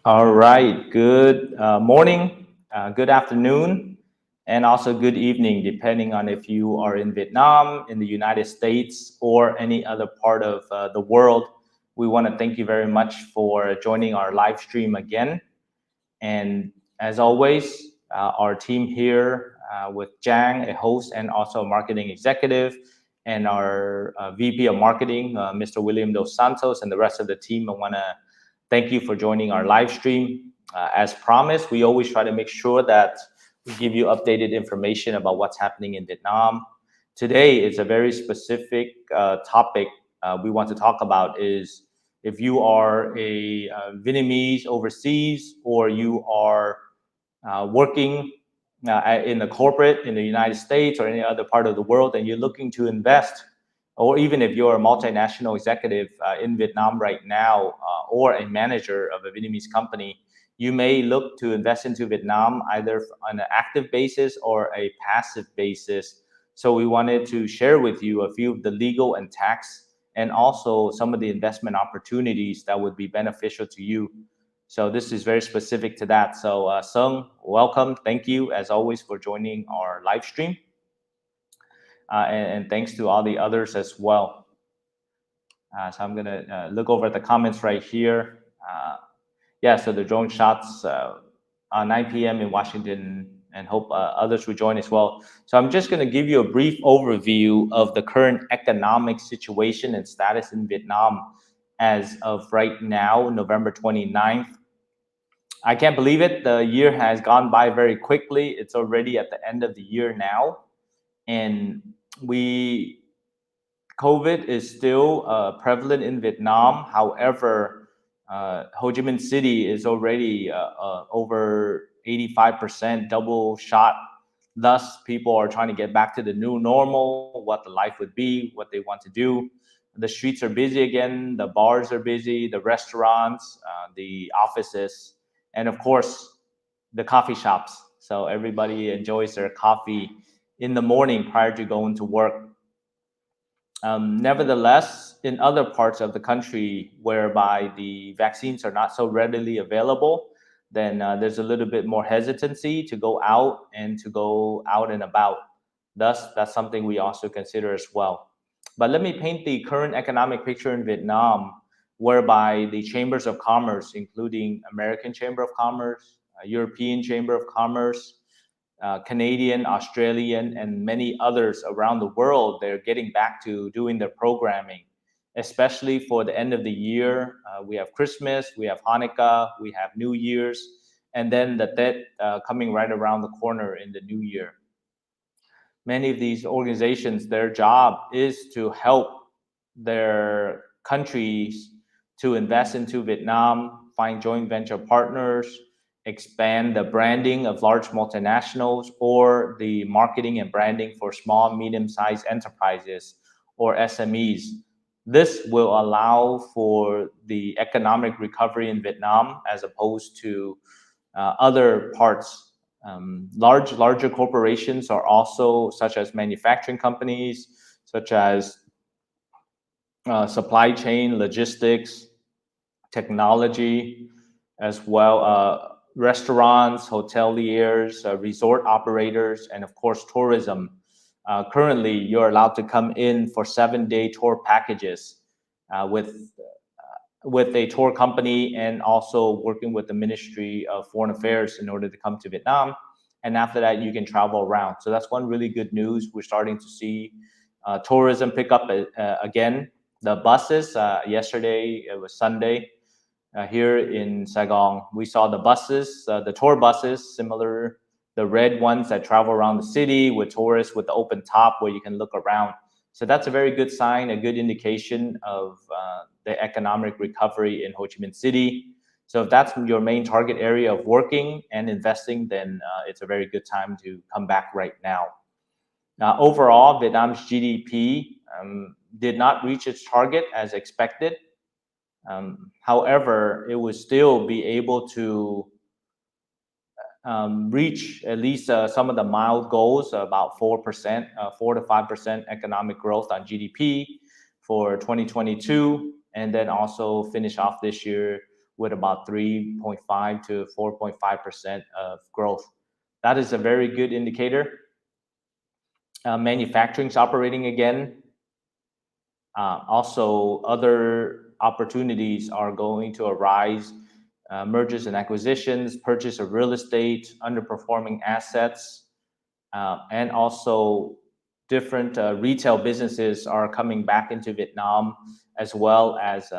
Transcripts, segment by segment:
All right, good morning, good afternoon, and also good evening, depending on if you are in Vietnam, in the United States, or any other part of the world. We want to thank you very much for joining our live stream again. And as always, our team here with Jang, a host and also a marketing executive, and our VP of marketing, Mr. William Dos Santos, and the rest of the team, I want to thank you for joining our live stream. As promised, we always try to make sure that we give you updated information about what's happening in Vietnam. Today is a very specific topic we want to talk about is if you are a Vietnamese overseas or you are working in the corporate in the United States or any other part of the world and you're looking to invest, or even if you're a multinational executive in Vietnam right now or a manager of a Vietnamese company, you may look to invest into Vietnam either on an active basis or a passive basis. So we wanted to share with you a few of the legal and tax and also some of the investment opportunities that would be beneficial to you. So this is very specific to that. So Sung, welcome. Thank you as always for joining our live stream. And thanks to all the others as well. So I'm gonna look over the comments right here. Yeah, so the drone shots 9 p.m. in Washington, and hope others will join as well. So I'm just gonna give you a brief overview of the current economic situation and status in Vietnam as of right now, November 29th. I can't believe it. The year has gone by very quickly. It's already at the end of the year now. And COVID is still prevalent in Vietnam. However, Ho Chi Minh City is already over 85% double shot. Thus, people are trying to get back to the new normal, what the life would be, what they want to do. The streets are busy again. The bars are busy, the restaurants, the offices, and of course, the coffee shops. So everybody enjoys their coffee in the morning prior to going to work. Nevertheless, in other parts of the country whereby the vaccines are not so readily available, then there's a little bit more hesitancy to go out and about. Thus, that's something we also consider as well. But let me paint the current economic picture in Vietnam, whereby the chambers of commerce, including American Chamber of Commerce, European Chamber of Commerce, Canadian, Australian, and many others around the world, they're getting back to doing their programming, especially for the end of the year. We have Christmas, we have Hanukkah, we have New Year's, and then the Tet coming right around the corner in the new year. Many of these organizations, their job is to help their countries to invest into Vietnam, find joint venture partners, expand the branding of large multinationals, or the marketing and branding for small, medium-sized enterprises or SMEs. This will allow for the economic recovery in Vietnam as opposed to other parts Larger corporations are also, such as manufacturing companies, such as supply chain, logistics, technology, as well restaurants, hoteliers, resort operators, and of course tourism. Currently, you're allowed to come in for 7-day tour packages with a tour company, and also working with the Ministry of Foreign Affairs in order to come to Vietnam. And after that, you can travel around. So that's one really good news. We're starting to see tourism pick up again. The buses, yesterday, it was Sunday, here in Saigon, we saw the buses, the tour buses, similar, the red ones that travel around the city with tourists with the open top where you can look around. So that's a very good sign, a good indication of the economic recovery in Ho Chi Minh City. So if that's your main target area of working and investing, then it's a very good time to come back right now. Now, overall, Vietnam's GDP did not reach its target as expected. However, it would still be able to reach at least some of the mild goals, about 4%, 4 to 5% economic growth on GDP for 2022, and then also finish off this year with about 3.5 to 4.5% of growth. That is a very good indicator. Manufacturing is operating again. Also, other opportunities are going to arise. Mergers and acquisitions, purchase of real estate, underperforming assets, and also different retail businesses are coming back into Vietnam, as well as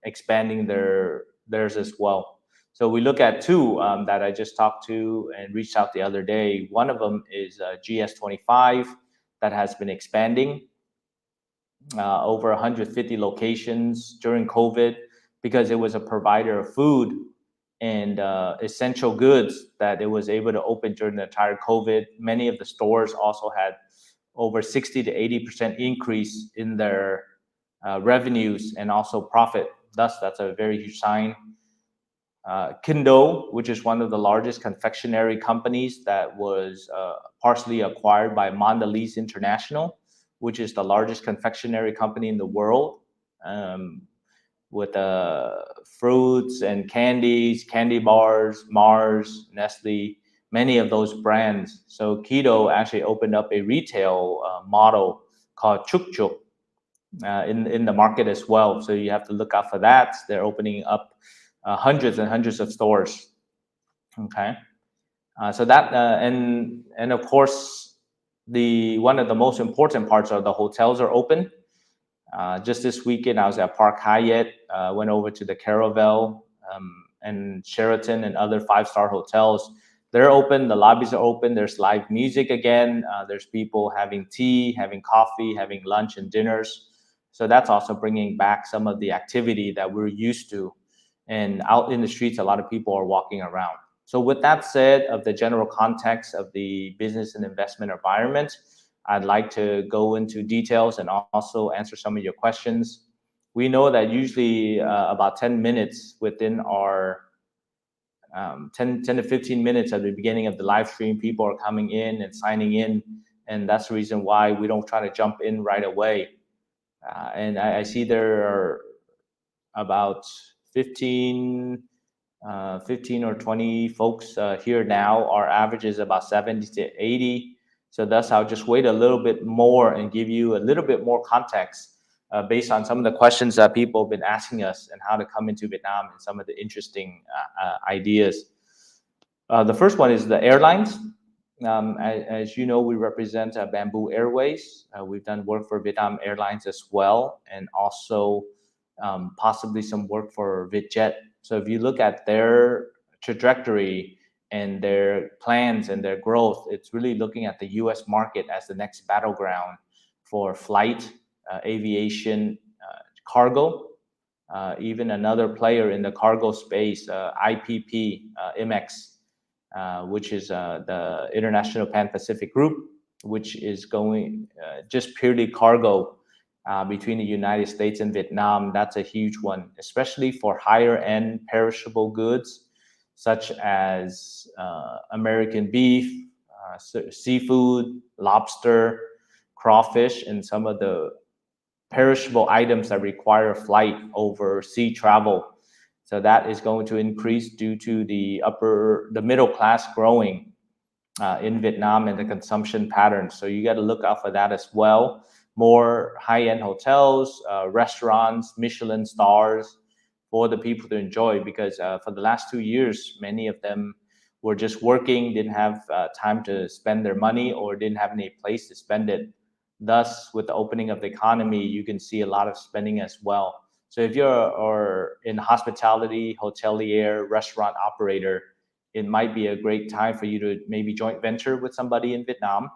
expanding theirs as well. So we look at two that I just talked to and reached out the other day. One of them is GS25 that has been expanding over 150 locations during COVID, because it was a provider of food and essential goods that it was able to open during the entire COVID. Many of the stores also had over 60 to 80% increase in their revenues and also profit. Thus, that's a very huge sign. Ken Duong, which is one of the largest confectionery companies that was partially acquired by Mondelez International, which is the largest confectionery company in the world, with fruits and candies, candy bars, Mars, Nestle, many of those brands. So Keto actually opened up a retail model called Chuk Chuk in the market as well. So you have to look out for that. They're opening up hundreds and hundreds of stores. Okay, so that and of course, one of the most important parts are the hotels are open. Just this weekend, I was at Park Hyatt, went over to the Caravel and Sheraton and other 5-star hotels. They're open, the lobbies are open, there's live music again, there's people having tea, having coffee, having lunch and dinners. So that's also bringing back some of the activity that we're used to. And out in the streets, a lot of people are walking around. So with that said, of the general context of the business and investment environment, I'd like to go into details and also answer some of your questions. We know that usually about 10 minutes within our 10 to 15 minutes at the beginning of the live stream, people are coming in and signing in. And that's the reason why we don't try to jump in right away. And I see there are about 15 or 20 folks here now. Our average is about 70 to 80. So thus, I'll just wait a little bit more and give you a little bit more context based on some of the questions that people have been asking us and how to come into Vietnam and some of the interesting ideas. The first one is the airlines. As you know, we represent Bamboo Airways. We've done work for Vietnam Airlines as well, and also possibly some work for Vietjet. So if you look at their trajectory and their plans and their growth, it's really looking at the U.S. market as the next battleground for flight, aviation, cargo. Even another player in the cargo space, IPP, IMEX, which is the International Pan-Pacific Group, which is going just purely cargo between the United States and Vietnam. That's a huge one, especially for higher end perishable goods. such as American beef, seafood, lobster, crawfish, and some of the perishable items that require flight over sea travel. So that is going to increase due to the middle class growing in Vietnam and the consumption patterns. So you got to look out for that as well. More high-end hotels, restaurants, Michelin stars for the people to enjoy, because for the last 2 years, many of them were just working, didn't have time to spend their money, or didn't have any place to spend it. Thus, with the opening of the economy, you can see a lot of spending as well. So if you're or in hospitality, hotelier, restaurant operator, it might be a great time for you to maybe joint venture with somebody in Vietnam,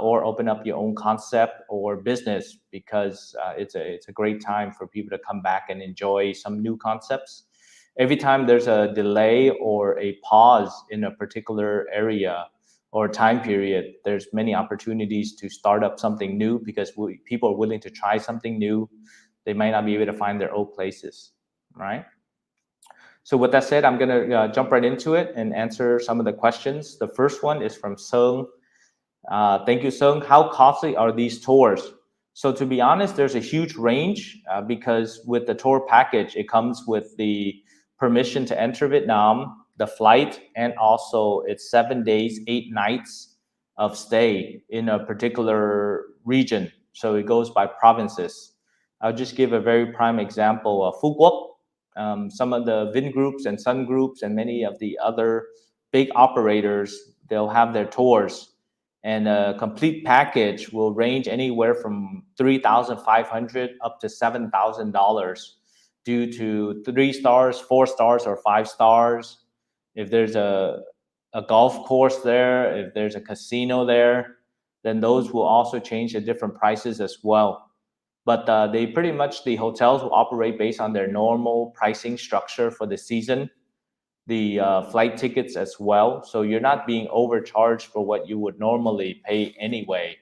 or open up your own concept or business, because it's a great time for people to come back and enjoy some new concepts. Every time there's a delay or a pause in a particular area or time period, there's many opportunities to start up something new, because people are willing to try something new. They might not be able to find their old places, right? So with that said, I'm going to jump right into it and answer some of the questions. The first one is from Sung. Thank you, Sung. How costly are these tours? So to be honest, there's a huge range, because with the tour package, it comes with the permission to enter Vietnam, the flight, and also it's 7 days, 8 nights of stay in a particular region. So it goes by provinces. I'll just give a very prime example of Phu Quoc. Some of the Vin groups and Sun groups and many of the other big operators, they'll have their tours, and a complete package will range anywhere from 3,500 up to $7,000, due to 3 stars, 4 stars, or 5 stars. If there's a golf course there, if there's a casino there, then those will also change at different prices as well. But they pretty much, the hotels will operate based on their normal pricing structure for the season, the flight tickets as well. So you're not being overcharged for what you would normally pay anyway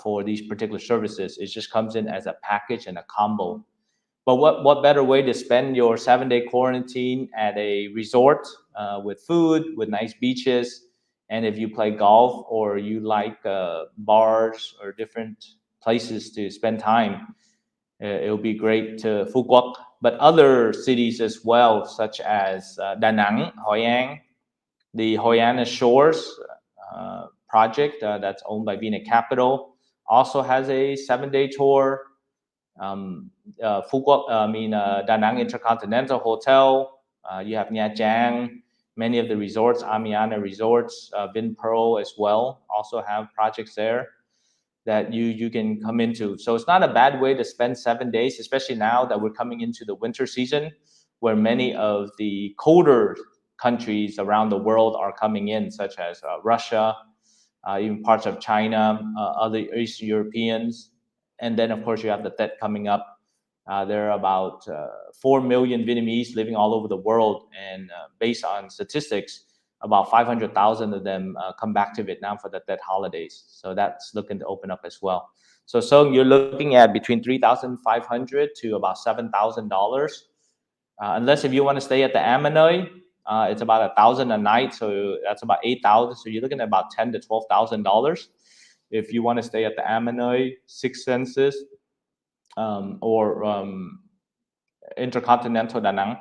for these particular services. It just comes in as a package and a combo. But what better way to spend your 7-day quarantine at a resort with food, with nice beaches, and if you play golf or you like bars or different places to spend time, it'll be great to Phu Quoc. But other cities as well, such as Da Nang, Hoi An, the Hoi Shores project that's owned by Vina Capital, also has a 7-day tour. Phu Quoc, Da Nang Intercontinental Hotel. You have Nha Trang. Many of the resorts, Amiana Resorts, Vin Pearl as well, also have projects there that you can come into. So it's not a bad way to spend 7 days, especially now that we're coming into the winter season, where many of the colder countries around the world are coming in, such as Russia, even parts of China, other Eastern Europeans. And then, of course, you have the Tet coming up. There are about 4 million Vietnamese living all over the world. And based on statistics, about 500,000 of them come back to Vietnam for the Tet holidays. So that's looking to open up as well. So you're looking at between 3,500 to about $7,000. Unless if you want to stay at the Amanoi, it's about 1,000 a night. So that's about 8,000. So you're looking at about $10,000 to $12,000. If you want to stay at the Amanoi, Six Senses, or Intercontinental Da Nang,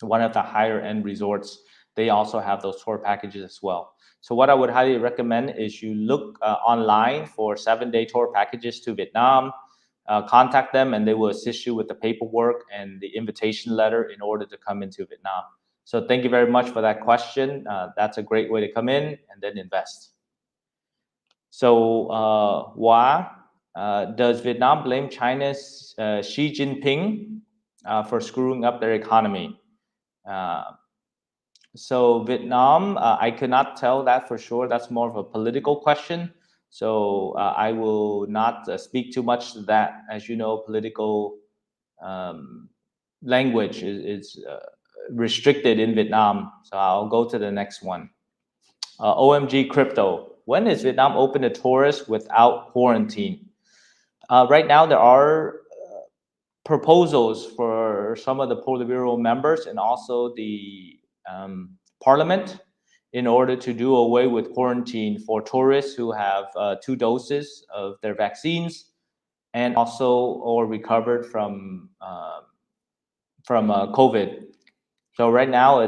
one of the higher end resorts, they also have those tour packages as well. So what I would highly recommend is you look online for 7-day tour packages to Vietnam. Contact them and they will assist you with the paperwork and the invitation letter in order to come into Vietnam. So thank you very much for that question. That's a great way to come in and then invest. So does Vietnam blame China's Xi Jinping for screwing up their economy? So Vietnam, I could not tell that for sure. That's more of a political question. So I will not speak too much to that. As you know, political language is restricted in Vietnam. So I'll go to the next one. OMG Crypto. When is Vietnam open to tourists without quarantine? Right now, there are proposals for some of the Politburo members and also the parliament in order to do away with quarantine for tourists who have 2 doses of their vaccines and also or recovered from COVID. So right now,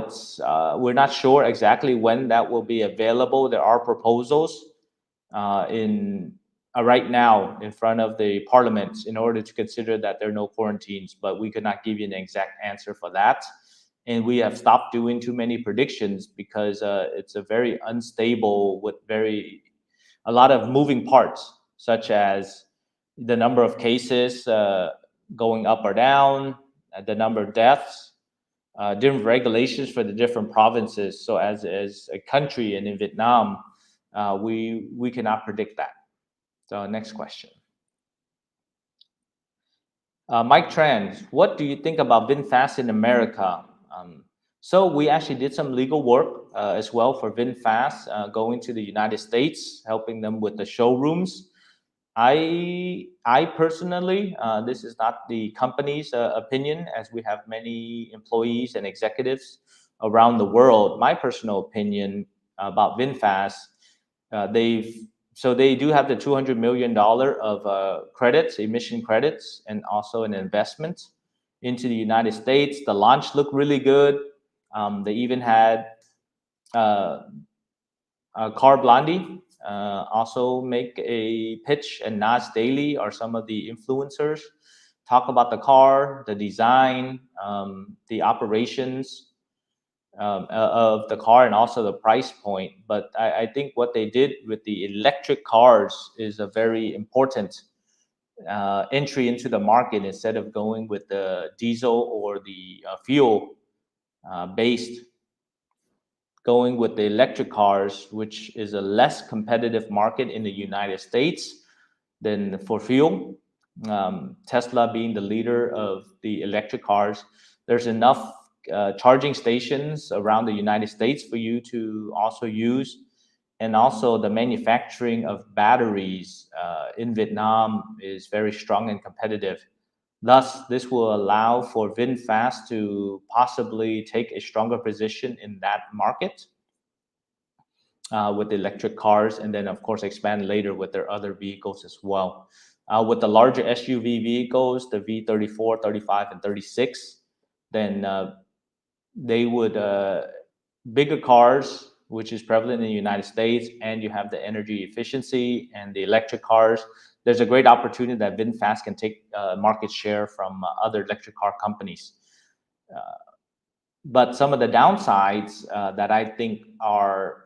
we're not sure exactly when that will be available. There are proposals in right now in front of the parliament in order to consider that there are no quarantines, but we could not give you an exact answer for that. And we have stopped doing too many predictions because it's a very unstable with a lot of moving parts, such as the number of cases going up or down, the number of deaths, different regulations for the different provinces. So as a country and in Vietnam, we cannot predict that. So next question. Mike Tran, what do you think about VinFast in America? So we actually did some legal work as well for VinFast, going to the United States, helping them with the showrooms. I personally, this is not the company's opinion, as we have many employees and executives around the world. My personal opinion about VinFast, they do have the $200 million of credits, emission credits, and also an investment into the United States. The launch looked really good. They even had Car Blondie also make a pitch, and Nas Daily are some of the influencers talk about the car, the design, the operations of the car, and also the price point. But I think what they did with the electric cars is a very important entry into the market instead of going with the diesel or the fuel based. Going with the electric cars, which is a less competitive market in the United States than for fuel. Tesla being the leader of the electric cars, there's enough charging stations around the United States for you to also use. And also the manufacturing of batteries in Vietnam is very strong and competitive. Thus, this will allow for VinFast to possibly take a stronger position in that market with the electric cars, and then of course expand later with their other vehicles as well. With the larger SUV vehicles, the V34, 35, and 36, then they would, bigger cars, which is prevalent in the United States, and you have the energy efficiency and the electric cars, there's a great opportunity that VinFast can take market share from other electric car companies. But some of the downsides that I think are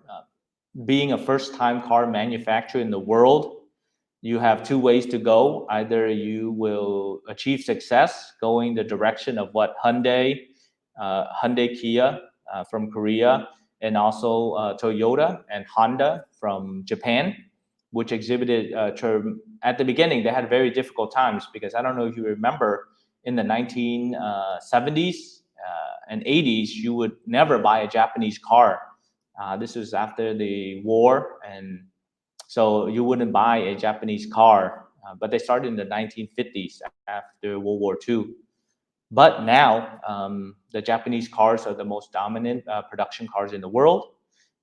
being a first-time car manufacturer in the world, you have two ways to go. Either you will achieve success going the direction of what Hyundai, Kia from Korea, and also Toyota and Honda from Japan, which exhibited at the beginning, they had very difficult times because I don't know if you remember in the 1970s and 80s, you would never buy a Japanese car. This was after the war, and so you wouldn't buy a Japanese car, but they started in the 1950s after World War II. But now the Japanese cars are the most dominant production cars in the world.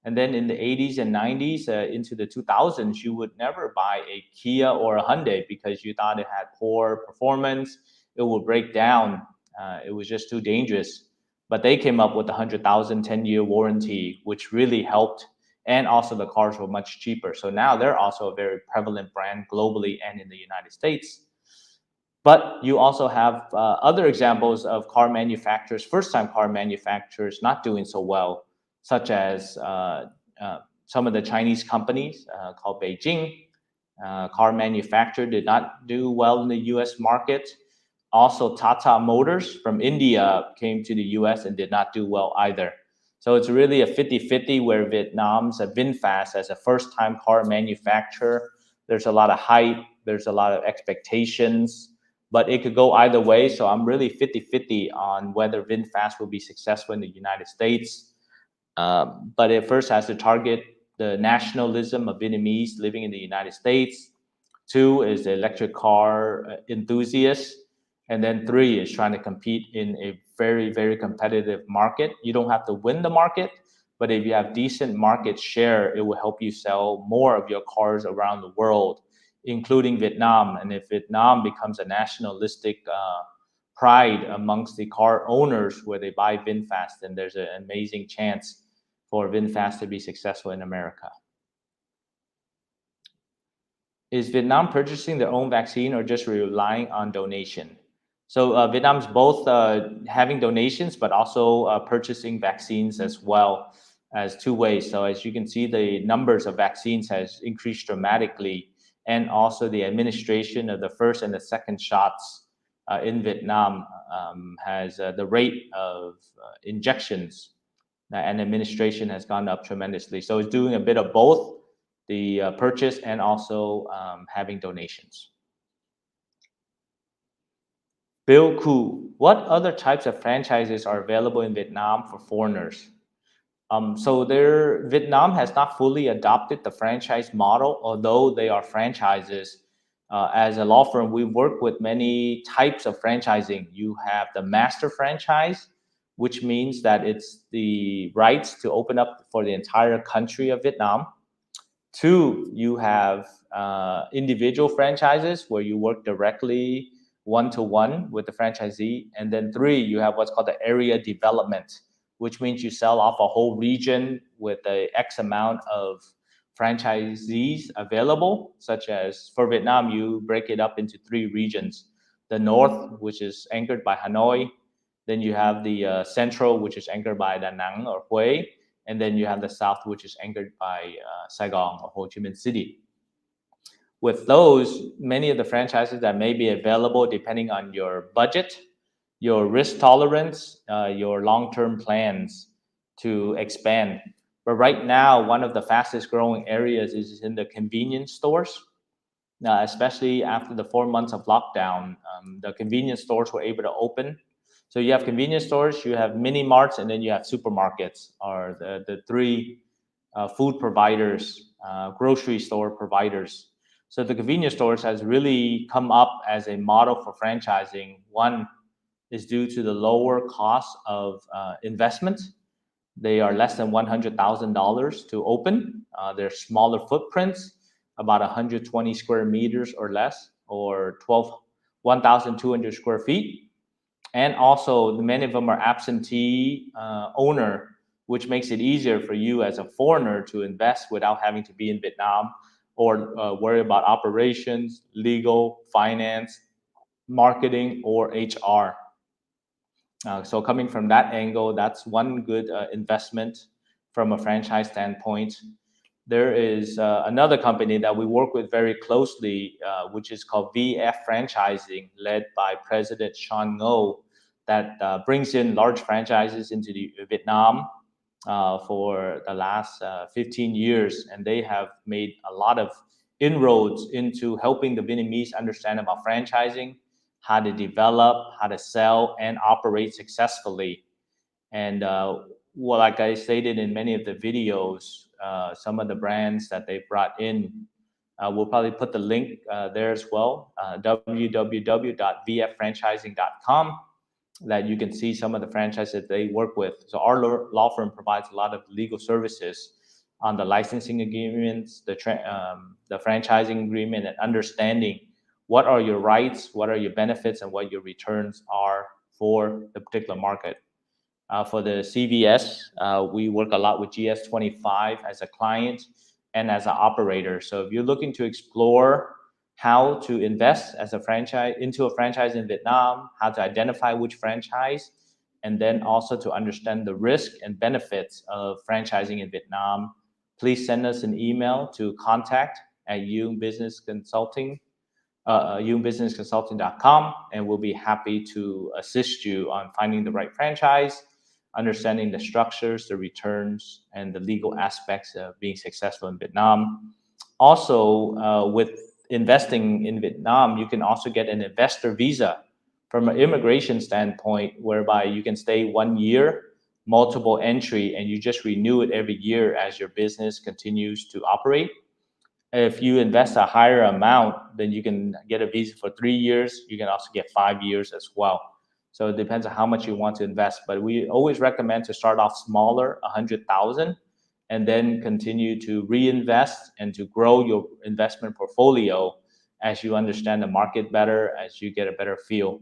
And then in the 80s and 90s into the 2000s, you would never buy a Kia or a Hyundai because you thought it had poor performance, it would break down, it was just too dangerous. But they came up with the 100,000 10-year warranty, which really helped. And also the cars were much cheaper. So now they're also a very prevalent brand globally and in the United States. But you also have other examples of car manufacturers, first-time car manufacturers not doing so well, such as some of the Chinese companies called Beijing. Car manufacturer did not do well in the US market. Also, Tata Motors from India came to the US and did not do well either. So it's really a 50-50 where Vietnam's VinFast as a first-time car manufacturer, there's a lot of hype, there's a lot of expectations, but it could go either way. So I'm really 50-50 on whether VinFast will be successful in the United States. But it first has to target the nationalism of Vietnamese living in the United States. Two is the electric car enthusiasts. And then 3 is trying to compete in a very, very competitive market. You don't have to win the market, but if you have decent market share, it will help you sell more of your cars around the world, including Vietnam. And if Vietnam becomes a nationalistic pride amongst the car owners where they buy VinFast, then there's an amazing chance for VinFast to be successful in America. Is Vietnam purchasing their own vaccine or just relying on donation? So Vietnam's both having donations, but also purchasing vaccines as well as 2 ways. So as you can see, the numbers of vaccines has increased dramatically, and also the administration of the first and the second shots in Vietnam has the rate of injections and administration has gone up tremendously. So it's doing a bit of both, the purchase and also having donations. Bill Koo, what other types of franchises are available in Vietnam for foreigners? So Vietnam has not fully adopted the franchise model, although they are franchises. As a law firm, we work with many types of franchising. You have the master franchise, which means that it's the rights to open up for the entire country of Vietnam. 2, you have individual franchises where you work directly one-to-one with the franchisee. And then 3, you have what's called the area development, which means you sell off a whole region with a X amount of franchisees available, such as for Vietnam, you break it up into 3 regions. The north, which is anchored by Hanoi. Then you have the central, which is anchored by Da Nang or Hue. And then you have the south, which is anchored by Saigon or Ho Chi Minh City. With those, many of the franchises that may be available depending on your budget, your risk tolerance, your long-term plans to expand. But right now, one of the fastest growing areas is in the convenience stores. Now, especially after the 4 months of lockdown, the convenience stores were able to open. So you have convenience stores, you have mini marts, and then you have supermarkets, or the 3 food providers, grocery store providers. So the convenience stores has really come up as a model for franchising. One is due to the lower cost of investment. They are less than $100,000 to open. They're smaller footprints, about 120 square meters or less, or 1,200 square feet. And also, many of them are absentee owner, which makes it easier for you as a foreigner to invest without having to be in Vietnam or worry about operations, legal, finance, marketing, or HR. So coming from that angle, that's one good investment from a franchise standpoint. There is another company that we work with very closely, which is called VF Franchising, led by President Sean Ngo, that brings in large franchises into Vietnam for the last 15 years. And they have made a lot of inroads into helping the Vietnamese understand about franchising, how to develop, how to sell, and operate successfully. And well, like I stated in many of the videos, some of the brands that they brought in, we'll probably put the link there as well, www.vffranchising.com, that you can see some of the franchises that they work with. So our law firm provides a lot of legal services on the licensing agreements, the franchising agreement, and understanding what are your rights, what are your benefits, and what your returns are for the particular market. For the CVS, we work a lot with GS25 as a client and as an operator. So if you're looking to explore how to invest as a franchise into a franchise in Vietnam, how to identify which franchise, and then also to understand the risk and benefits of franchising in Vietnam, please send us an email to contact@UngBusinessConsulting.com, and we'll be happy to assist you on finding the right franchise, understanding the structures, the returns, and the legal aspects of being successful in Vietnam. Also, with investing in Vietnam, you can also get an investor visa from an immigration standpoint, whereby you can stay 1 year, multiple entry, and you just renew it every year as your business continues to operate. If you invest a higher amount, then you can get a visa for 3 years. You can also get 5 years as well. So it depends on how much you want to invest. But we always recommend to start off smaller, 100,000, and then continue to reinvest and to grow your investment portfolio as you understand the market better, as you get a better feel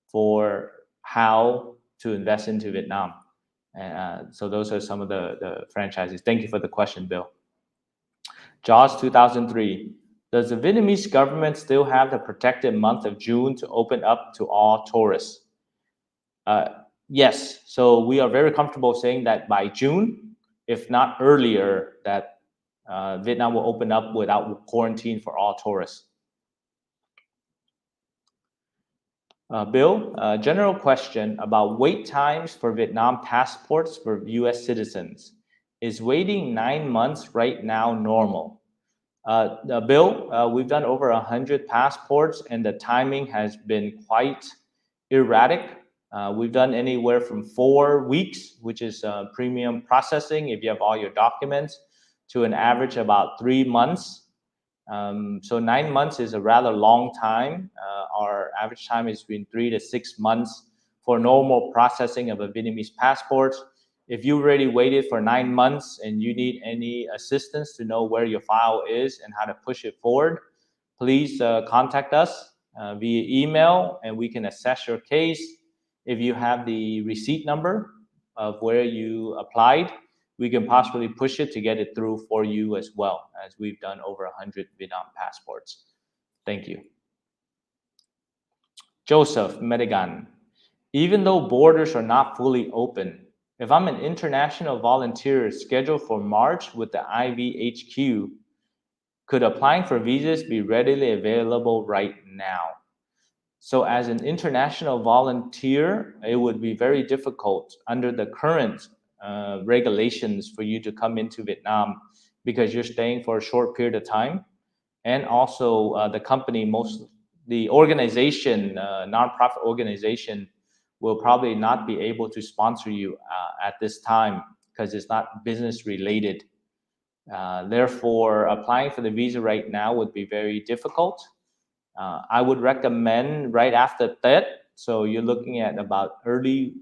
for how to invest into Vietnam. So those are some of the franchises. Thank you for the question, Bill. Jaws 2003. Does the Vietnamese government still have the protected month of June to open up to all tourists? Yes. So we are very comfortable saying that by June, if not earlier, that Vietnam will open up without quarantine for all tourists. Bill, general question about wait times for Vietnam passports for U.S. citizens. Is waiting 9 months right now normal? Bill, we've done over 100 passports and the timing has been quite erratic. We've done anywhere from 4 weeks, which is premium processing if you have all your documents, to an average about 3 months. So 9 months is a rather long time. Our average time is between 3 to 6 months for normal processing of a Vietnamese passport. If you already waited for 9 months and you need any assistance to know where your file is and how to push it forward, please contact us via email and we can assess your case. If you have the receipt number of where you applied, we can possibly push it to get it through for you as well, as we've done over 100 Vietnam passports. Thank you. Joseph Medigan. Even though borders are not fully open, if I'm an international volunteer scheduled for March with the IVHQ, could applying for visas be readily available right now? So as an international volunteer, it would be very difficult under the current regulations for you to come into Vietnam because you're staying for a short period of time. And also the organization, nonprofit organization, will probably not be able to sponsor you at this time because it's not business related. Therefore, applying for the visa right now would be very difficult. I would recommend right after Tet, so you're looking at about early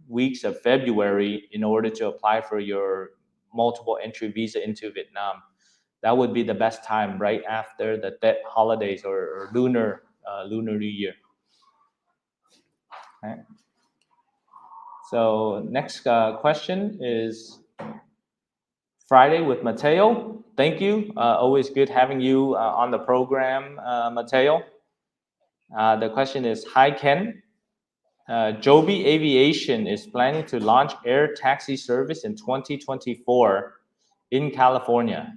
weeks of February in order to apply for your multiple entry visa into Vietnam. That would be the best time right after the Tet holidays or Lunar New Year. Okay. So next question is Friday with Mateo. Thank you. Always good having you on the program, Mateo. The question is, hi Ken. Joby Aviation is planning to launch air taxi service in 2024 in California.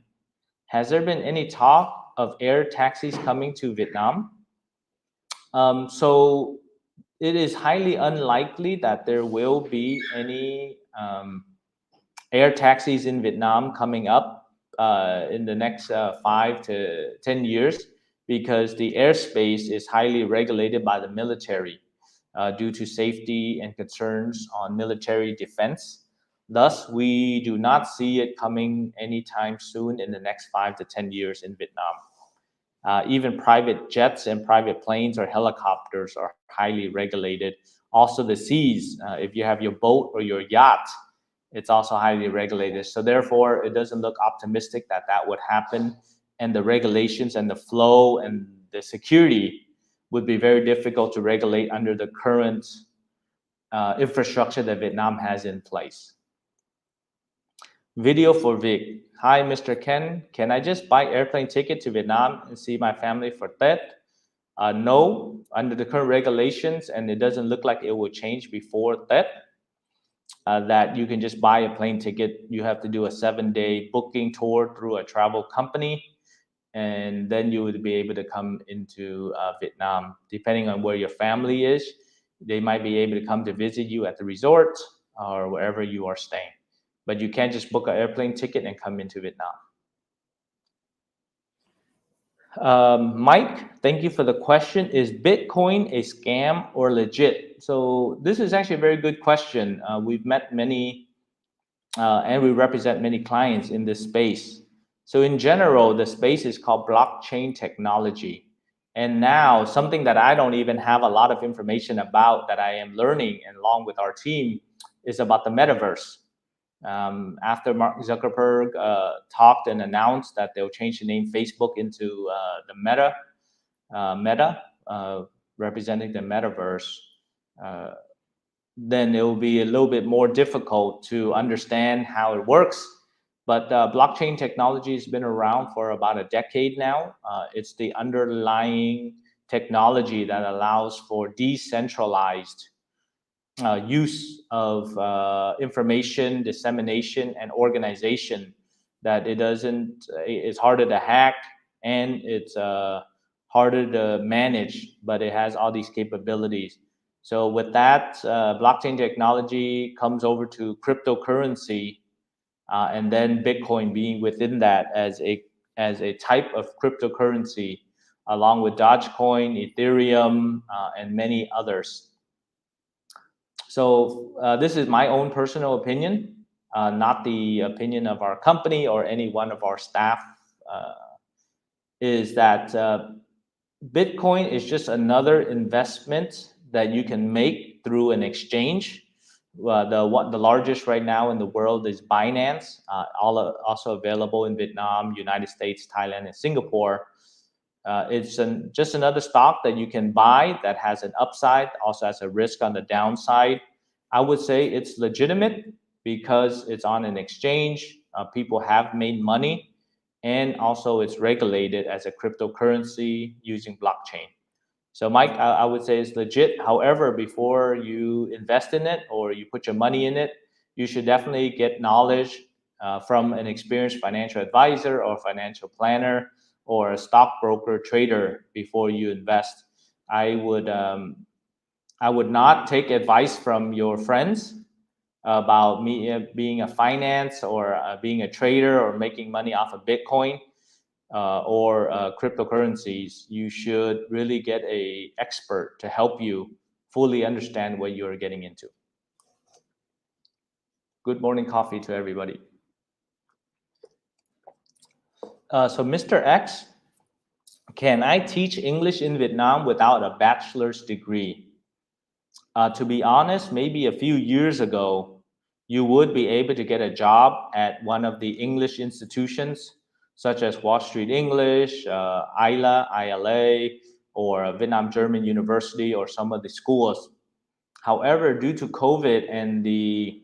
Has there been any talk of air taxis coming to Vietnam? So it is highly unlikely that there will be any air taxis in Vietnam coming up in the next 5 to 10 years because the airspace is highly regulated by the military due to safety and concerns on military defense. Thus, we do not see it coming anytime soon in the next 5 to 10 years in Vietnam. Even private jets and private planes or helicopters are highly regulated. Also the seas, if you have your boat or your yacht, it's also highly regulated. So therefore, it doesn't look optimistic that that would happen. And the regulations and the flow and the security would be very difficult to regulate under the current infrastructure that Vietnam has in place. Video for Vic. Hi, Mr. Ken. Can I just buy airplane ticket to Vietnam and see my family for Tet? No, under the current regulations, and it doesn't look like it will change before Tet, that you can just buy a plane ticket. You have to do a 7-day booking tour through a travel company, and then you would be able to come into Vietnam. Depending on where your family is, they might be able to come to visit you at the resort or wherever you are staying. But you can't just book an airplane ticket and come into Vietnam. Mike, thank you for the question. Is Bitcoin a scam or legit? So this is actually a very good question. We've met many and we represent many clients in this space. So in general, the space is called blockchain technology. And now something that I don't even have a lot of information about that I am learning and along with our team is about the metaverse. After Mark Zuckerberg talked and announced that they'll change the name Facebook into the Meta, representing the metaverse, uh, then it will be a little bit more difficult to understand how it works. But blockchain technology has been around for about a decade now. It's the underlying technology that allows for decentralized use of information dissemination and organization, that it doesn't, it's harder to hack and it's harder to manage, but it has all these capabilities. So with that, blockchain technology comes over to cryptocurrency, and then Bitcoin being within that as a type of cryptocurrency, along with Dogecoin, Ethereum, and many others. So this is my own personal opinion, not the opinion of our company or any one of our staff, uh, is that Bitcoin is just another investment that you can make through an exchange. The largest right now in the world is Binance, also available in Vietnam, United States, Thailand, and Singapore. It's just another stock that you can buy that has an upside, also has a risk on the downside. I would say it's legitimate because it's on an exchange. People have made money, and also it's regulated as a cryptocurrency using blockchain. So, Mike, I would say it's legit. However, before you invest in it or you put your money in it, you should definitely get knowledge from an experienced financial advisor or financial planner or a stockbroker trader before you invest. I would I would not take advice from your friends about me being a finance or being a trader or making money off of Bitcoin or cryptocurrencies. You should really get a expert to help you fully understand what you're getting into. Good morning coffee to everybody. So Mr. X, can I teach English in Vietnam without a bachelor's degree? To be honest, maybe a few years ago, you would be able to get a job at one of the English institutions, such as Wall Street English, ILA, or Vietnam German University, or some of the schools. However, due to COVID and the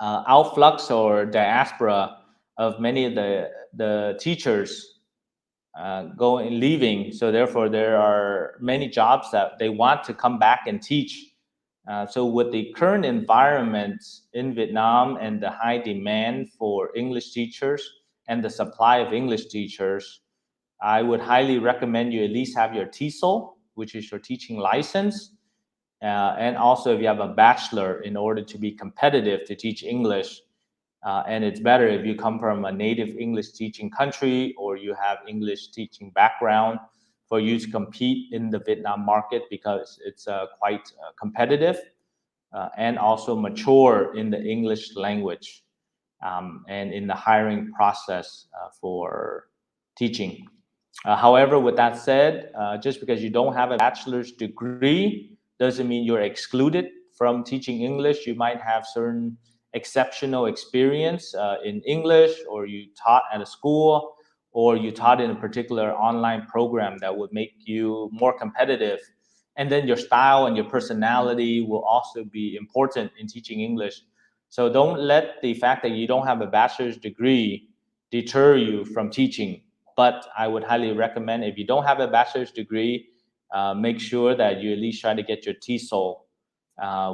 outflux or diaspora of many of the teachers going leaving, so therefore there are many jobs that they want to come back and teach. So with the current environment in Vietnam and the high demand for English teachers and the supply of English teachers, I would highly recommend you at least have your TESOL, which is your teaching license, and also if you have a bachelor in order to be competitive to teach English. And it's better if you come from a native English teaching country or you have English teaching background for you to compete in the Vietnam market, because it's quite competitive and also mature in the English language and in the hiring process for teaching. However, with that said, just because you don't have a bachelor's degree doesn't mean you're excluded from teaching English. You might have certain exceptional experience in English, or you taught at a school, or you taught in a particular online program that would make you more competitive. And then your style and your personality will also be important in teaching English. So don't let the fact that you don't have a bachelor's degree deter you from teaching. But I would highly recommend, if you don't have a bachelor's degree, make sure that you at least try to get your TESOL,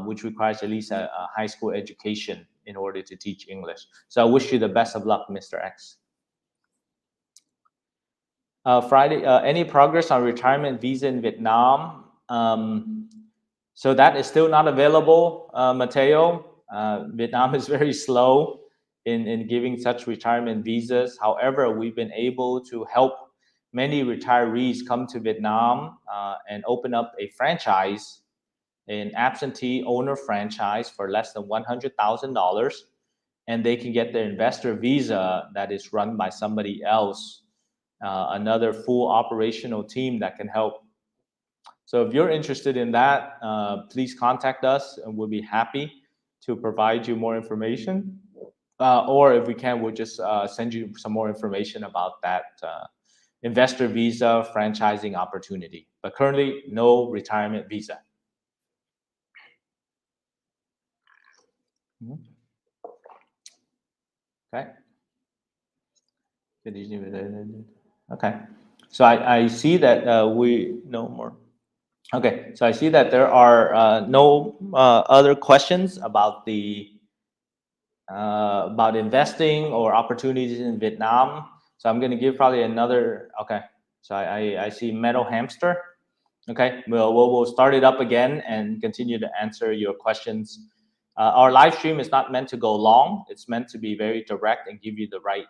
which requires at least a high school education in order to teach English. So I wish you the best of luck, Mr. X. Friday, any progress on retirement visa in Vietnam? So that is still not available, Mateo. Vietnam is very slow in giving such retirement visas. However, we've been able to help many retirees come to Vietnam and open up a franchise, an absentee owner franchise for less than $100,000. and they can get their investor visa that is run by somebody else, another full operational team that can help. So if you're interested in that, please contact us and we'll be happy to provide you more information. Or if we can, we'll just send you some more information about that investor visa franchising opportunity. But currently, no retirement visa. Okay. Okay. So I see that we no more. Okay. So I see that there are no other questions about the about investing or opportunities in Vietnam. So I'm going to give probably another. Okay. So I see Metal Hamster. Okay, we'll start it up again and continue to answer your questions. Our live stream is not meant to go long. It's meant to be very direct and give you the right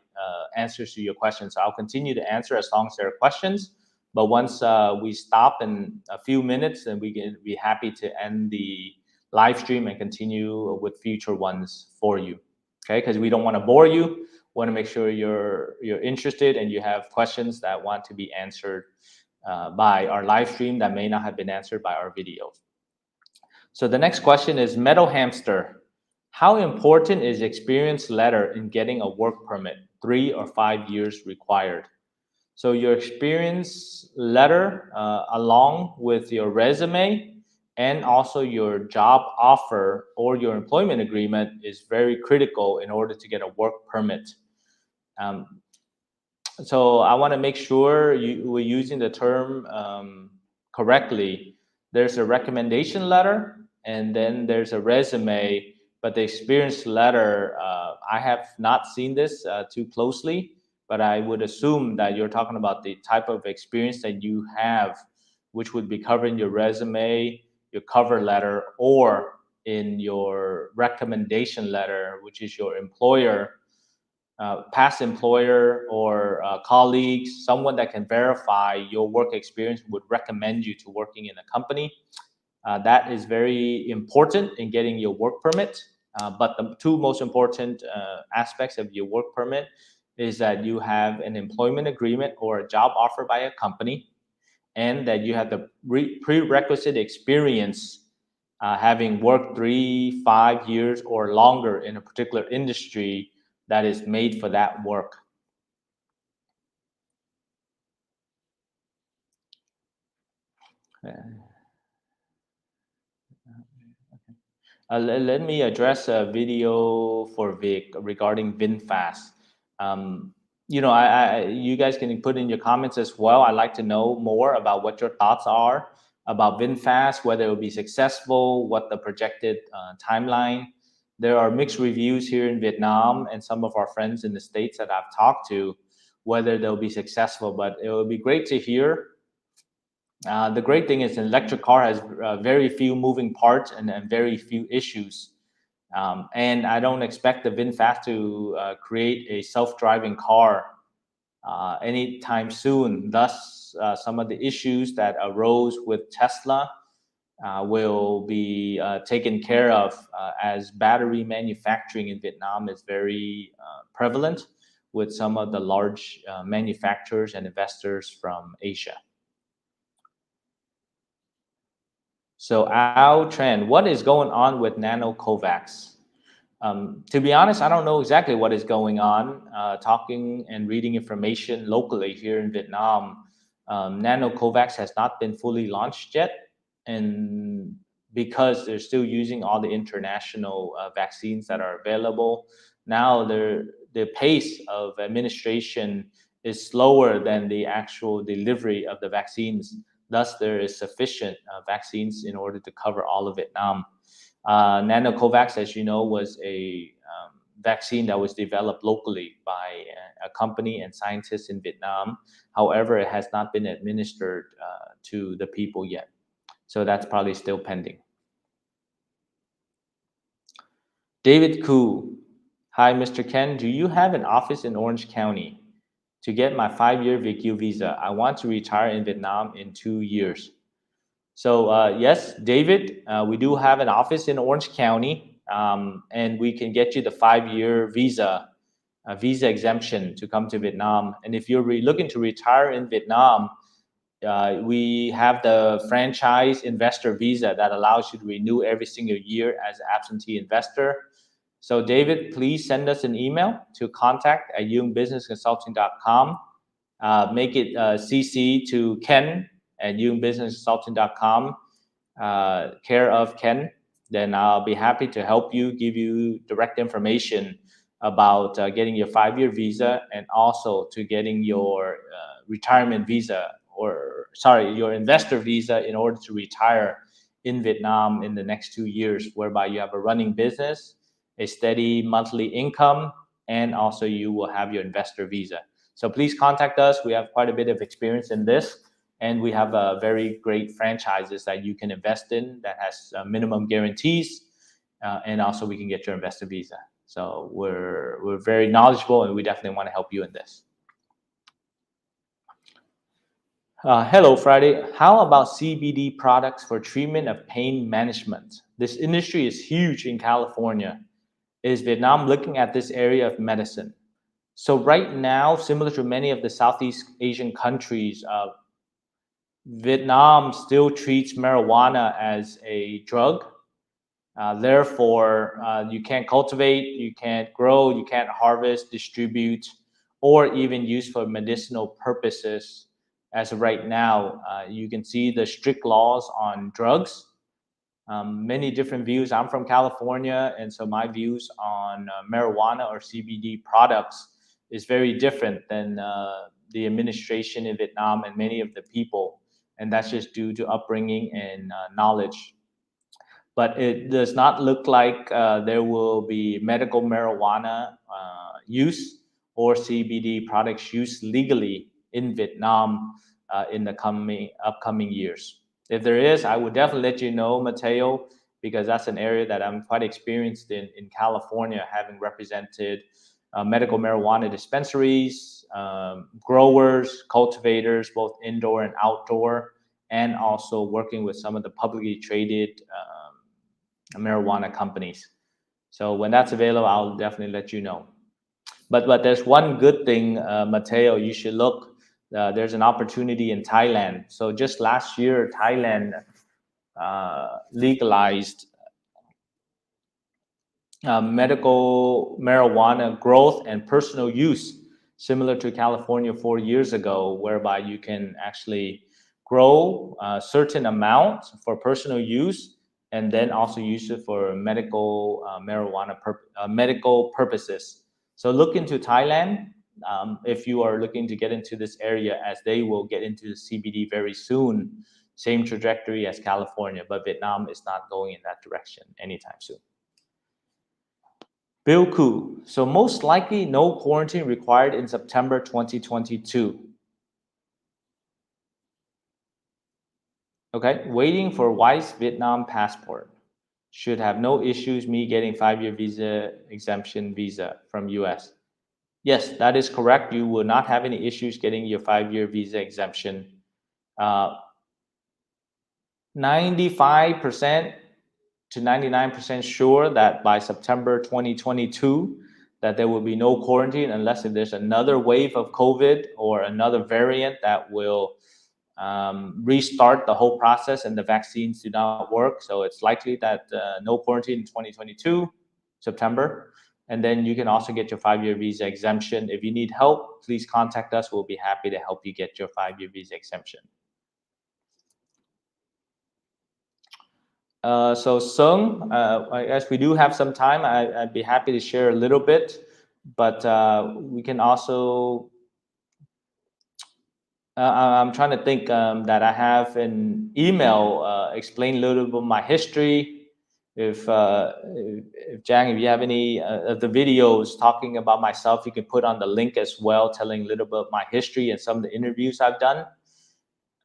answers to your questions. So I'll continue to answer as long as there are questions. But once we stop in a few minutes, then we can be happy to end the live stream and continue with future ones for you. Okay, because we don't want to bore you. Want to make sure you're interested and you have questions that want to be answered by our live stream that may not have been answered by our videos. So the next question is Metal Hamster. How important is experience letter in getting a work permit? 3 or 5 years required. So your experience letter along with your resume and also your job offer or your employment agreement is very critical in order to get a work permit. So I want to make sure we're using the term correctly. There's a recommendation letter and then there's a resume, but the experience letter, I have not seen this too closely, but I would assume that you're talking about the type of experience that you have, which would be covered in your resume, your cover letter, or in your recommendation letter, which is your employer, past employer or colleagues, someone that can verify your work experience would recommend you to working in a company. That is very important in getting your work permit. But the two most important aspects of your work permit is that you have an employment agreement or a job offer by a company, and that you have the prerequisite experience, having worked 3, 5 years or longer in a particular industry that is made for that work. Let me address a video for Vic regarding VinFast. You guys can put in your comments as well. I'd like to know more about what your thoughts are about VinFast, whether it will be successful, what the projected timeline. There are mixed reviews here in Vietnam and some of our friends in the States that I've talked to, whether they'll be successful, but it will be great to hear. The great thing is an electric car has very few moving parts and very few issues. And I don't expect the VinFast to create a self-driving car anytime soon. Thus, some of the issues that arose with Tesla will be taken care of as battery manufacturing in Vietnam is very prevalent with some of the large manufacturers and investors from Asia. So Ao Tran, what is going on with Nano Covax? To be honest, I don't know exactly what is going on. Talking and reading information locally here in Vietnam, Nano Covax has not been fully launched yet, and because they're still using all the international vaccines that are available now, the pace of administration is slower than the actual delivery of the vaccines. Thus, there is sufficient vaccines in order to cover all of Vietnam. NanoCovax, as you know, was a vaccine that was developed locally by a company and scientists in Vietnam. However, it has not been administered to the people yet. So that's probably still pending. David Koo. Hi, Mr. Ken. Do you have an office in Orange County? To get my 5-year VQ visa, I want to retire in Vietnam in 2 years. So yes, David, we do have an office in Orange County. and we can get you the 5-year visa, visa exemption to come to Vietnam. And if you're looking to retire in Vietnam, we have the franchise investor visa that allows you to renew every single year as an absentee investor. So David, please send us an email to contact@duongbusinessconsulting.com. Make it CC to Ken at duongbusinessconsulting.com, care of Ken. Then I'll be happy to help you, give you direct information about getting your 5-year visa and also to getting your retirement visa, or sorry, your investor visa in order to retire in Vietnam in the next 2 years, whereby you have a running business, a steady monthly income, and also you will have your investor visa. So please contact us. We have quite a bit of experience in this, and we have very great franchises that you can invest in that has minimum guarantees, and also we can get your investor visa. So we're very knowledgeable, and we definitely want to help you in this. Hello, Friday. How about CBD products for treatment of pain management? This industry is huge in California. Is Vietnam looking at this area of medicine? So right now, similar to many of the Southeast Asian countries, Vietnam still treats marijuana as a drug. Therefore, you can't cultivate, you can't grow, you can't harvest, distribute, or even use for medicinal purposes. As of right now, you can see the strict laws on drugs. Many different views. I'm from California, and so my views on marijuana or CBD products is very different than the administration in Vietnam and many of the people, and that's just due to upbringing and knowledge. But it does not look like there will be medical marijuana use or CBD products used legally in Vietnam in the upcoming years. If there is, I would definitely let you know, Mateo, because that's an area that I'm quite experienced in California, having represented medical marijuana dispensaries, growers, cultivators, both indoor and outdoor, and also working with some of the publicly traded marijuana companies. So when that's available, I'll definitely let you know. But there's one good thing, Mateo, you should look. There's an opportunity in Thailand. So just last year, Thailand legalized medical marijuana growth and personal use, similar to California 4 years ago, whereby you can actually grow a certain amount for personal use and then also use it for medical marijuana medical purposes. So look into Thailand if you are looking to get into this area, as they will get into the CBD very soon. Same trajectory as California, but Vietnam is not going in that direction anytime soon. Bill Koo. So most likely no quarantine required in September 2022. Okay, waiting for wife's Vietnam passport. Should have no issues me getting 5-year visa exemption visa from U.S. Yes, that is correct. You will not have any issues getting your 5-year visa exemption. 95% to 99% sure that by September 2022, that there will be no quarantine unless if there's another wave of COVID or another variant that will restart the whole process and the vaccines do not work. So it's likely that no quarantine in 2022, September. And then you can also get your 5-year visa exemption. If you need help, please contact us. We'll be happy to help you get your 5-year visa exemption. So Sung, I guess we do have some time. I'd be happy to share a little bit, but we can also, I'm trying to think that I have an email explain a little bit of my history. If Jang, if you have any of the videos talking about myself, you can put on the link as well, telling a little bit of my history and some of the interviews I've done.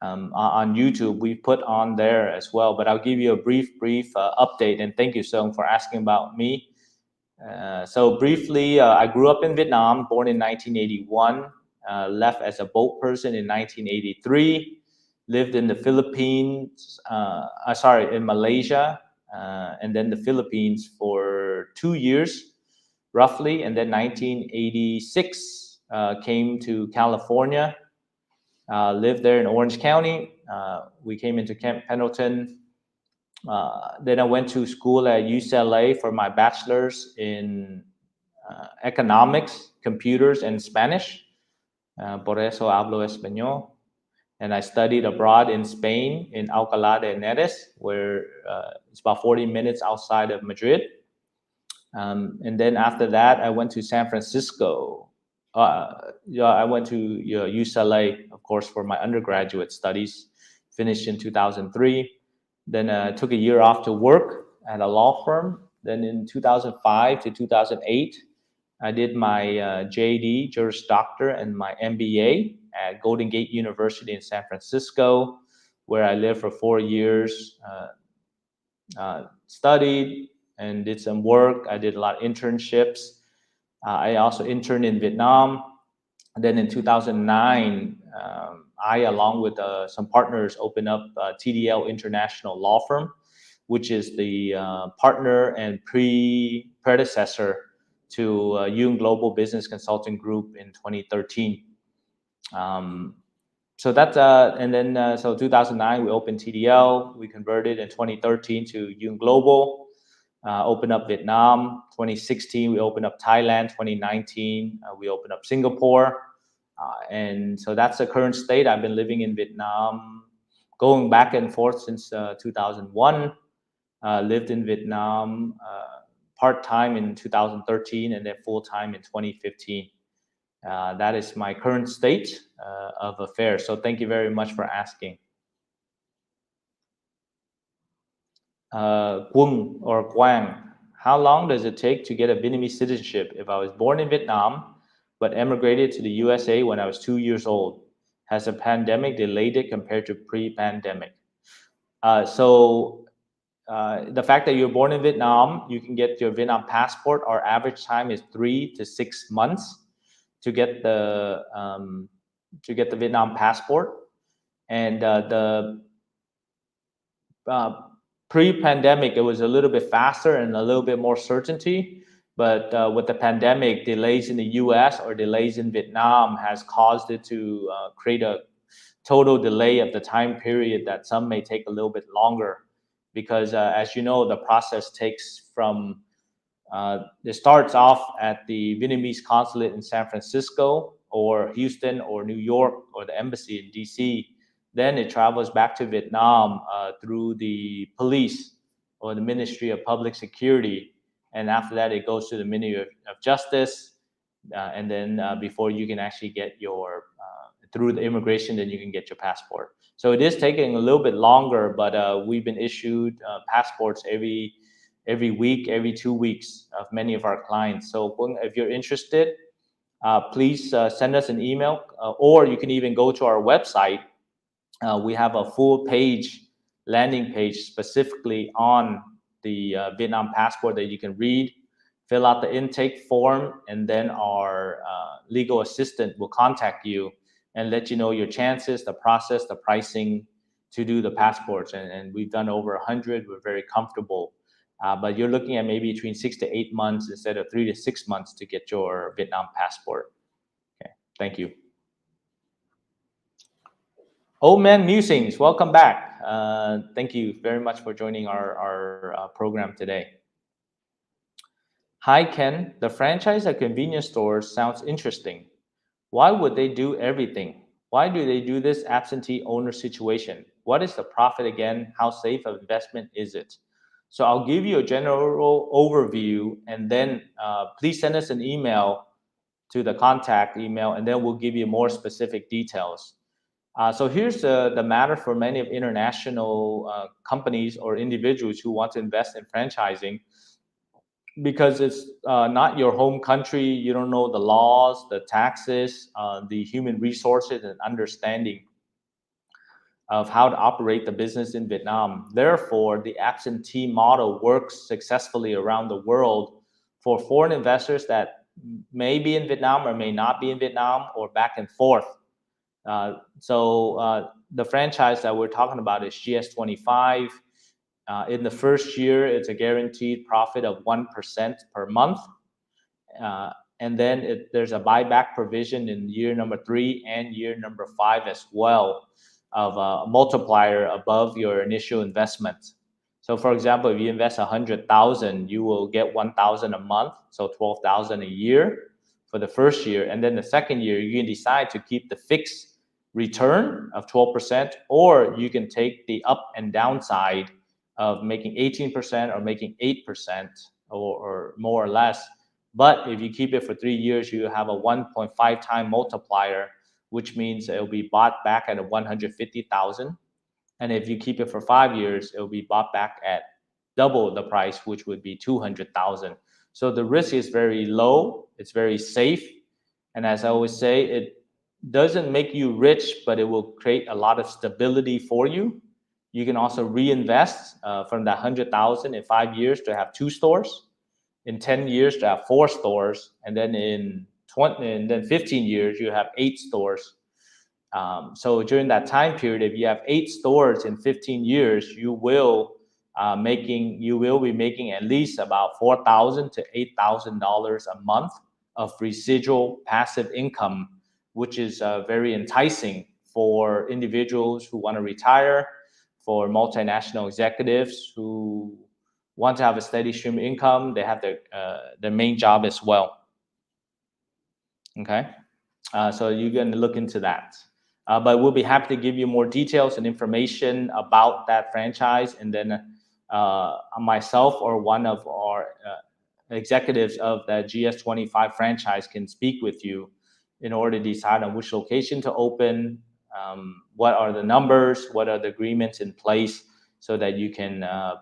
On YouTube, we put on there as well, but I'll give you a brief update, and thank you, Sung, for asking about me. So briefly, I grew up in Vietnam, born in 1981, left as a boat person in 1983, lived in the Philippines, in Malaysia and then the Philippines for 2 years, roughly, and then 1986 came to California, lived there in Orange County. We came into Camp Pendleton. Then I went to school at UCLA for my bachelor's in economics, computers, and Spanish. Por eso hablo español. And I studied abroad in Spain, in Alcalá de Henares, where it's about 40 minutes outside of Madrid. And then after that, I went to San Francisco. I went to UCLA, of course, for my undergraduate studies, finished in 2003. Then took a year off to work at a law firm. Then in 2005 to 2008, I did my JD, Juris Doctor, and my MBA at Golden Gate University in San Francisco, where I lived for 4 years, studied and did some work. I did a lot of internships. I also interned in Vietnam. And then in 2009, I, along with some partners, opened up TDL International Law Firm, which is the partner and predecessor to Duong Global Business Consulting Group in 2013. So that's and then so 2009 we opened TDL. We converted in 2013 to Duong Global. Opened up Vietnam. 2016 we opened up Thailand. 2019 we opened up Singapore. And so that's the current state. I've been living in Vietnam, going back and forth since 2001. Lived in Vietnam part-time in 2013 and then full-time in 2015. That is my current state of affairs. So thank you very much for asking. Quang or Quang, how long does it take to get a Vietnamese citizenship if I was born in Vietnam but emigrated to the USA when I was 2 years old? Has the pandemic delayed it compared to pre-pandemic? The fact that you're born in Vietnam, you can get your Vietnam passport. Our average time is 3 to 6 months to get the Vietnam passport, and the pre-pandemic it was a little bit faster and a little bit more certainty. But with the pandemic, delays in the U.S. or delays in Vietnam has caused it to create a total delay of the time period that some may take a little bit longer. Because as you know, the process takes from, it starts off at the Vietnamese consulate in San Francisco or Houston or New York or the embassy in DC. Then it travels back to Vietnam through the police or the Ministry of Public Security. And after that, it goes to the Ministry of Justice. And then before you can actually get your, through the immigration, then you can get your passport. So it is taking a little bit longer, but we've been issued passports every week, every 2 weeks of many of our clients. So if you're interested, please send us an email, or you can even go to our website. We have a full page, landing page specifically on the Vietnam passport that you can read, fill out the intake form, and then our legal assistant will contact you and let you know your chances, the process, the pricing to do the passports. And we've done over 100. We're very comfortable. But you're looking at maybe between 6 to 8 months instead of 3 to 6 months to get your Vietnam passport. Okay, thank you. Old Man Musings, welcome back. Thank you very much for joining our program today. Hi, Ken. The franchise at convenience stores sounds interesting. Why would they do everything? Why do they do this absentee owner situation? What is the profit again? How safe of investment is it? So I'll give you a general overview, and then please send us an email to the contact email, and then we'll give you more specific details. So here's the matter for many of international companies or individuals who want to invest in franchising. Because it's not your home country, you don't know the laws, the taxes, the human resources, and understanding of how to operate the business in Vietnam. Therefore, the absentee model works successfully around the world for foreign investors that may be in Vietnam or may not be in Vietnam, or back and forth. So the franchise that we're talking about is GS25. In the first year, it's a guaranteed profit of 1% per month. Uh, and then there's a buyback provision in year number 3 and year number 5 as well, of a multiplier above your initial investment. So, for example, if you invest 100,000, you will get 1,000 a month, so 12,000 a year for the first year. And then the second year, you can decide to keep the fixed return of 12%, or you can take the up and downside of making 18% or making 8%, or more or less. But if you keep it for 3 years, you have a 1.5 time multiplier, which means it will be bought back at a 150,000. And if you keep it for 5 years, it will be bought back at double the price, which would be 200,000. So the risk is very low. It's very safe. And as I always say, it doesn't make you rich, but it will create a lot of stability for you. You can also reinvest from that 100,000 in 5 years to have 2 stores, in 10 years to have 4 stores, and then in 20, and then 15 years you have 8 stores. So during that time period, if you have 8 stores in 15 years, you will be making at least about $4,000 to $8,000 a month of residual passive income, which is very enticing for individuals who want to retire, for multinational executives who want to have a steady stream of income. They have their main job as well. Okay, so you can look into that. But we'll be happy to give you more details and information about that franchise, and then myself or one of our executives of the GS25 franchise can speak with you in order to decide on which location to open, what are the numbers, what are the agreements in place, so that you can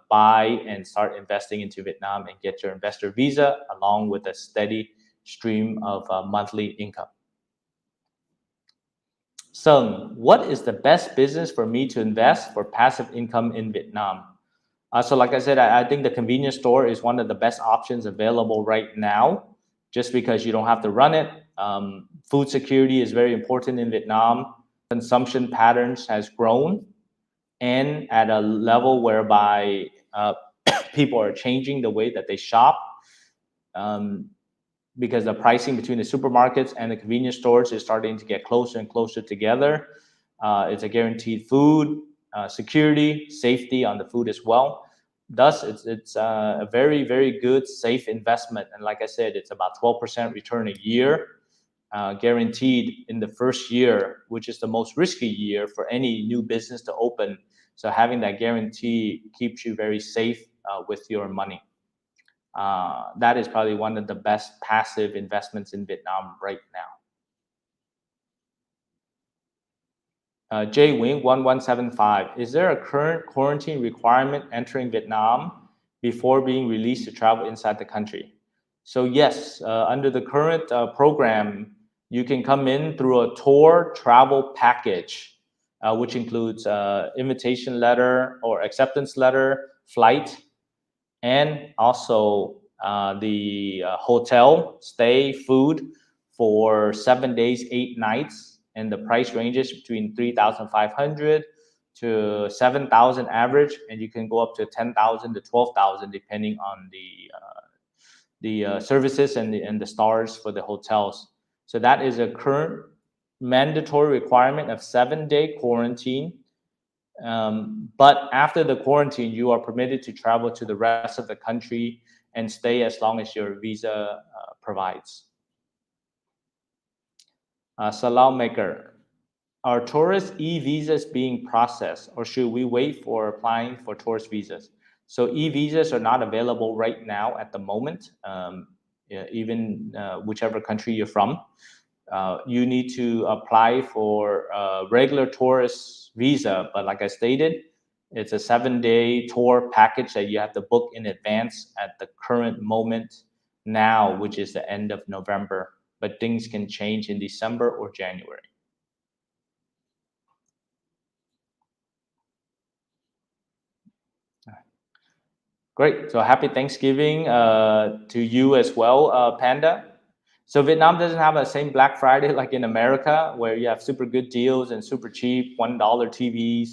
buy and start investing into Vietnam and get your investor visa along with a steady stream of monthly income. So, what is the best business for me to invest for passive income in Vietnam? So like I said, I think the convenience store is one of the best options available right now, just because you don't have to run it. Food security is very important in Vietnam. Consumption patterns has grown, and at a level whereby people are changing the way that they shop, because the pricing between the supermarkets and the convenience stores is starting to get closer and closer together. It's a guaranteed food security, safety on the food as well. Thus, it's a very, very good, safe investment. And like I said, it's about 12% return a year, guaranteed in the first year, which is the most risky year for any new business to open. So having that guarantee keeps you very safe with your money. That is probably one of the best passive investments in Vietnam right now. J Wing 1175, is there a current quarantine requirement entering Vietnam before being released to travel inside the country? So yes, under the current program, you can come in through a tour travel package, which includes invitation letter or acceptance letter, flight, and also the hotel stay, food for 7 days, 8 nights, and the price ranges between 3,500 to 7,000 average, and you can go up to 10,000 to 12,000 depending on the services and the stars for the hotels. So that is a current mandatory requirement of 7-day quarantine. But after the quarantine, you are permitted to travel to the rest of the country and stay as long as your visa provides. Salam Maker, are tourist e-visas being processed, or should we wait for applying for tourist visas? So e-visas are not available right now at the moment, even whichever country you're from. You need to apply for a regular tourist visa, but like I stated, it's a 7-day tour package that you have to book in advance at the current moment now, which is the end of November, but things can change in December or January. Great. So happy Thanksgiving to you as well, Panda. So Vietnam doesn't have the same Black Friday like in America, where you have super good deals and super cheap $1 TVs.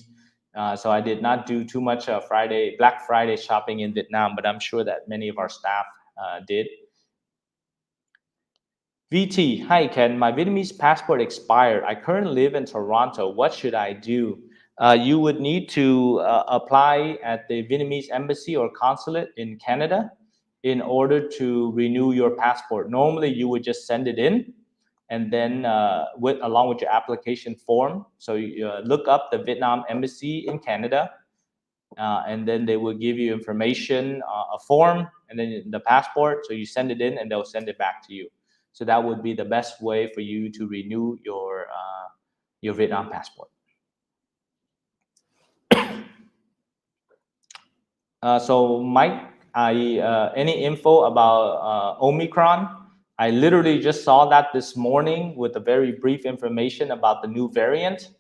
So I did not do too much Black Friday shopping in Vietnam, but I'm sure that many of our staff did. VT, hi Ken, my Vietnamese passport expired. I currently live in Toronto. What should I do? You would need to apply at the Vietnamese embassy or consulate in Canada in order to renew your passport. Normally, you would just send it in, and then along with your application form. So you look up the Vietnam embassy in Canada, and then they will give you information, a form, and then the passport. So you send it in, and they'll send it back to you. So that would be the best way for you to renew your Vietnam passport. So Mike, any info about Omicron? I literally just saw that this morning with a very brief information about the new variant.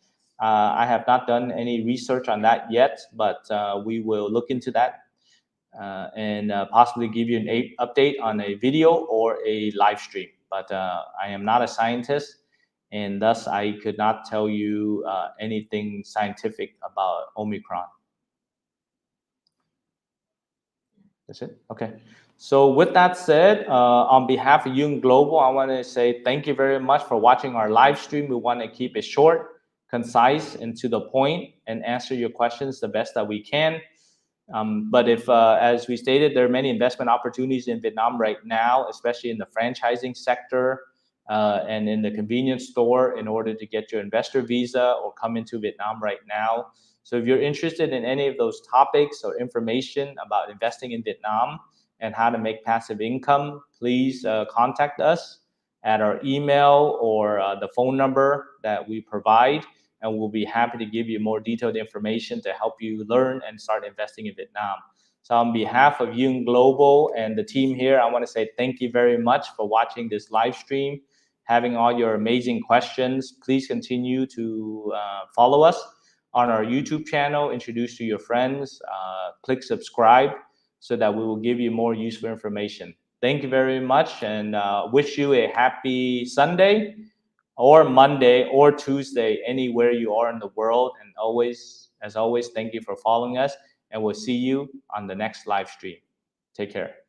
I have not done any research on that yet, but we will look into that and possibly give you an update on a video or a live stream. But I am not a scientist, and thus I could not tell you anything scientific about Omicron. That's it? Okay. So with that said, on behalf of Duong Global, I want to say thank you very much for watching our live stream. We want to keep it short, concise, and to the point, and answer your questions the best that we can. But if, as we stated, there are many investment opportunities in Vietnam right now, especially in the franchising sector and in the convenience store in order to get your investor visa or come into Vietnam right now. So if you're interested in any of those topics or information about investing in Vietnam and how to make passive income, please contact us at our email or the phone number that we provide, and we'll be happy to give you more detailed information to help you learn and start investing in Vietnam. So on behalf of Duong Global and the team here, I want to say thank you very much for watching this live stream, having all your amazing questions. Please continue to follow us on our YouTube channel, introduce to your friends, click subscribe so that we will give you more useful information. Thank you very much, and wish you a happy Sunday or Monday or Tuesday, anywhere you are in the world. And always, as always, thank you for following us, and we'll see you on the next live stream. Take care.